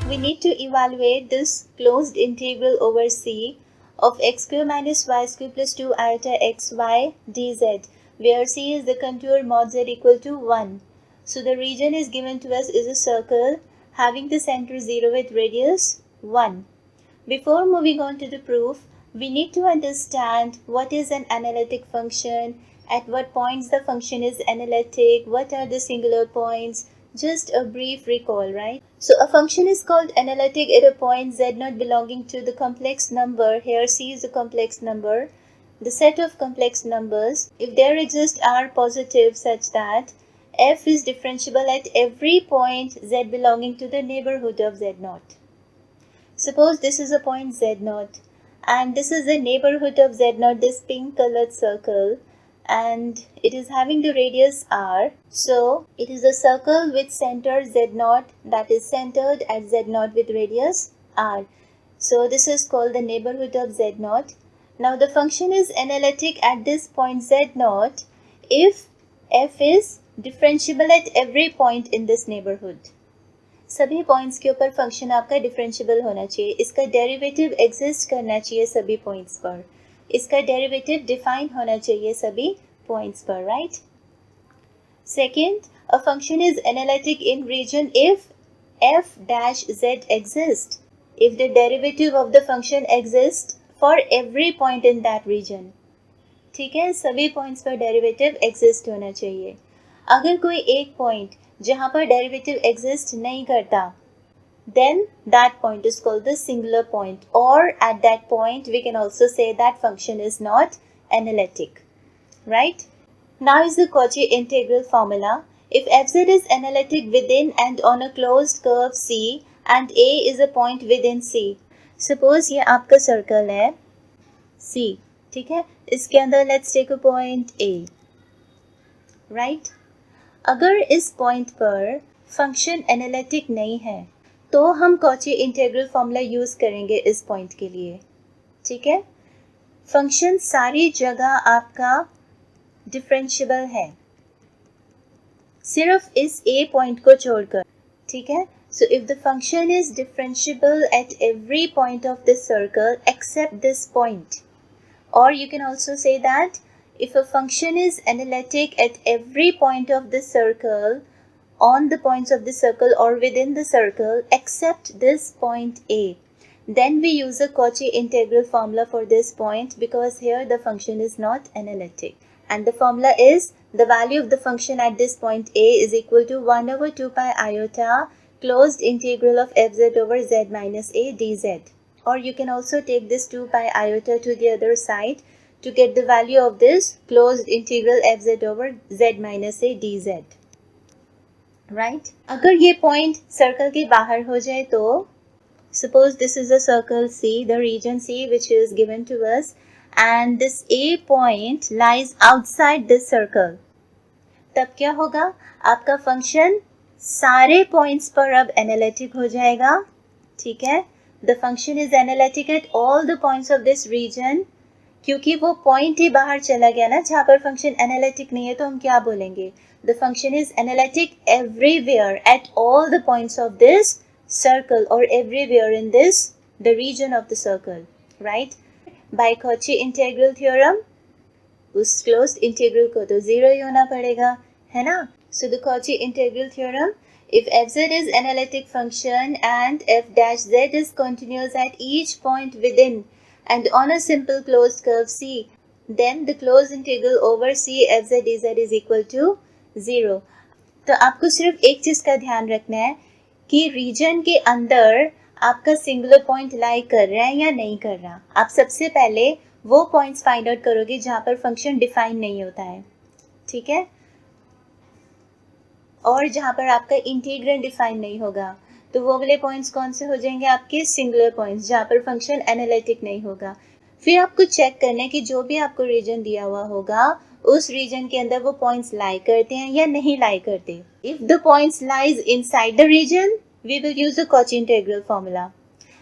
we need to evaluate this closed integral over C of x square minus y square plus 2 iota xy dz, where C is the contour mod z equal to 1. So the region is given to us is a circle having the center 0 with radius 1. Before moving on to the proof, we need to understand what is an analytic function, at what points the function is analytic, what are the singular points, just a brief recall, right? So a function is called analytic at a point z not belonging to the complex number. Here C is a complex number. The set of complex numbers, if there exist, are positive such that f is differentiable at every point z belonging to the neighborhood of z0. Suppose this is a point z0 and this is the neighborhood of z0, this pink colored circle, and it is having the radius r. So it is a circle with center z0, that is centered at z0 with radius r. So this is called the neighborhood of z0. Now the function is analytic at this point z0 if f is differentiable at every point in this neighborhood. सभी points के ऊपर function आपका differentiable होना चाहिए, इसका derivative exist करना चाहिए सभी पॉइंट्स पर, इसका डेरिवेटिव डिफाइन होना चाहिए सभी पॉइंट्स पर, right? Second, a function is analytic in region if f dash z exist, if the derivative of the function exists for every point in that region. ठीक है, सभी पॉइंट्स पर डेरिवेटिव एग्जिस्ट होना चाहिए. अगर कोई एक पॉइंट जहाँ पर डेरिवेटिव एग्जिस्ट नहीं करता, then that point is called the singular point, or at that point we can also say that function is not analytic, right? Now is the Cauchy integral formula. If fz is analytic within and on a closed curve C and A is a point within C. Suppose ये आपका circle है C, ठीक है, इसके अंदर let's take a point A, right? अगर इस point पर फंक्शन एनालिटिक नहीं है तो हम कॉची इंटीग्रल फॉर्मूला यूज करेंगे इस पॉइंट के लिए, ठीक है? फंक्शन सारी जगह आपका डिफरेंशिएबल है, सिर्फ इस ए पॉइंट को छोड़कर, ठीक है? So if the function is differentiable at every point of this circle except this point, और you can also say that if a function is analytic at every point of the circle, on the points of the circle or within the circle except this point A, then we use a Cauchy integral formula for this point, because here the function is not analytic. And the formula is the value of the function at this point A is equal to 1 over 2 pi iota closed integral of fz over z minus a dz. Or you can also take this 2 pi iota to the other side to get the value of this closed integral fz over z minus a dz, right? अगर ये point circle के बाहर हो जाए तो, suppose this is a circle C, the region C which is given to us, and this A point lies outside this circle, तब क्या होगा? आपका function सारे points पर अब analytic हो जाएगा, ठीक है? The function is analytic at all the points of this region, क्योंकि वो पॉइंट ही बाहर चला गया ना जहाँ पर फंक्शन एनालिटिक नहीं है, तो हम क्या बोलेंगे? The function is analytic everywhere at all the points of this circle और everywhere in this the region of the circle, right? By Cauchy integral theorem उस क्लोज्ड इंटीग्रल को तो जीरो ही होना पड़ेगा, है ना? So the Cauchy integral theorem, if fz is analytic function and f dash z is continuous at each point within and on a simple closed curve C, then the closed integral over C fz dz is equal to 0. तो आपको सिर्फ एक चीज़ का ध्यान रखना है कि reason के अंदर आपका सिंगुलर पॉइंट लाई कर रहा है या नहीं कर रहा. आप सबसे पहले वो पॉइंट्स फाइंड आउट करोगे जहाँ पर फंक्शन डिफाइन नहीं होता है, ठीक है? और जहाँ पर आपका इंटीग्रल डिफाइन नहीं होगा, तो वो वाले पॉइंट्स कौन से हो जाएंगे? आपके सिंगुलर पॉइंट्स जहाँ पर फंक्शन एनालिटिक नहीं होगा. फिर आपको चेक करना है कि जो भी आपको रीजन दिया हुआ होगा उस रीजन के अंदर वो पॉइंट्स लाई करते हैं या नहीं लाई करते. If the points lies inside the region we will use the Cauchy integral formula,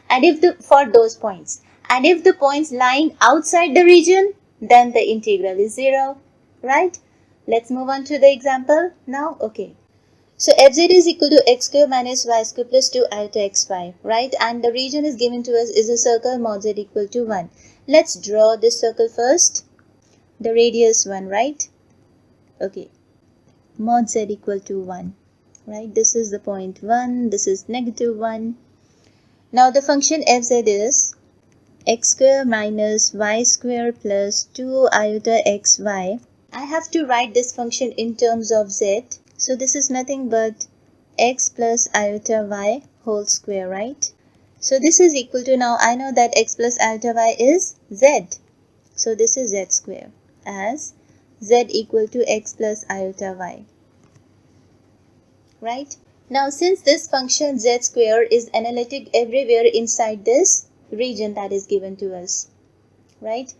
and if the for those points, and if the points lying outside the region then the integral is 0, right? Let's move on to the example now. Okay, So fz is equal to x square minus y square plus 2 iota xy, right? And the region is given to us is a circle mod z equal to 1. Let's draw this circle first. The radius 1, right? Okay. Mod z equal to 1, right? This is the point 1, this is negative 1. Now the function fz is x square minus y square plus 2 iota xy. I have to write this function in terms of z. So this is nothing but x plus iota y whole square, right? So this is equal to, now I know that x plus iota y is z. So this is z square as z equal to x plus iota y. Right? Now since this function z square is analytic everywhere inside this region that is given to us, right?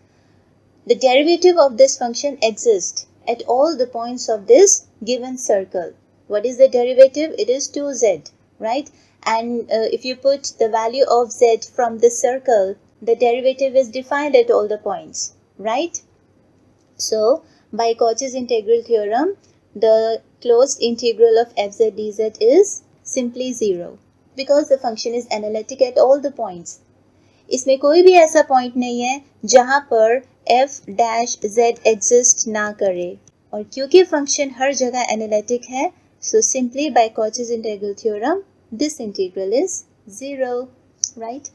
The derivative of this function exists at all the points of this given circle. What is the derivative? It is 2z, right? And if you put the value of z from this circle, the derivative is defined at all the points, right? So by Cauchy's integral theorem, the closed integral of fz dz is simply 0 because the function is analytic at all the points. इसमें कोई भी ऐसा point नहीं है जहां पर f dash z exist ना करे, और क्योंकि फंक्शन हर जगह एनालिटिक है, so simply by Cauchy's integral theorem this integral is 0, right?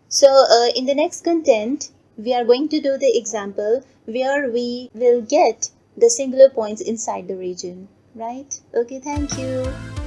So in the next content we are going to do the example where we will get the singular points inside the region, right? Okay, thank you.